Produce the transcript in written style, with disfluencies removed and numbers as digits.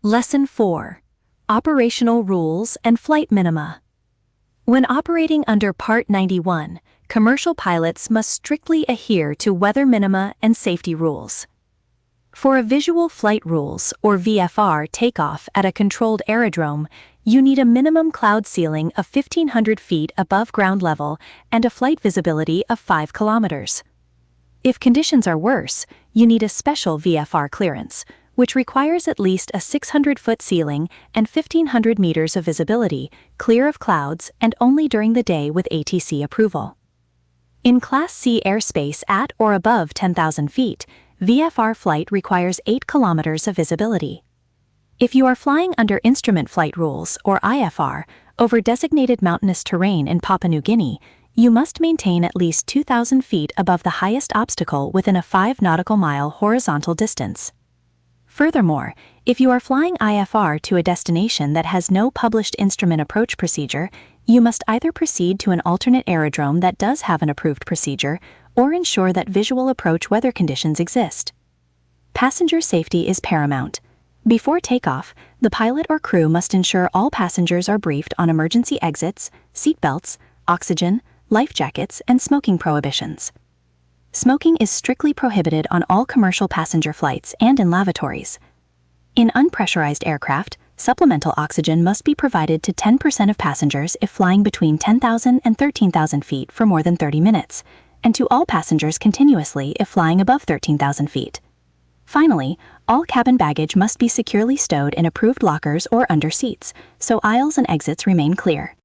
Lesson 4. Operational Rules and Flight Minima. When operating under Part 91, commercial pilots must strictly adhere to weather minima and safety rules. For a visual flight rules, or VFR, takeoff at a controlled aerodrome, you need a minimum cloud ceiling of 1,500 feet above ground level and a flight visibility of 5 kilometers. If conditions are worse, you need a special VFR clearance, which requires at least a 600-foot ceiling and 1,500 meters of visibility, clear of clouds and only during the day with ATC approval. In Class C airspace at or above 10,000 feet, VFR flight requires 8 kilometers of visibility. If you are flying under Instrument Flight Rules, or IFR, over designated mountainous terrain in Papua New Guinea, you must maintain at least 2,000 feet above the highest obstacle within a 5 nautical mile horizontal distance. Furthermore, if you are flying IFR to a destination that has no published instrument approach procedure, you must either proceed to an alternate aerodrome that does have an approved procedure, or ensure that visual approach weather conditions exist. Passenger safety is paramount. Before takeoff, the pilot or crew must ensure all passengers are briefed on emergency exits, seat belts, oxygen, life jackets, and smoking prohibitions. Smoking is strictly prohibited on all commercial passenger flights and in lavatories. In unpressurized aircraft, supplemental oxygen must be provided to 10% of passengers if flying between 10,000 and 13,000 feet for more than 30 minutes, and to all passengers continuously if flying above 13,000 feet. Finally, all cabin baggage must be securely stowed in approved lockers or under seats, so aisles and exits remain clear.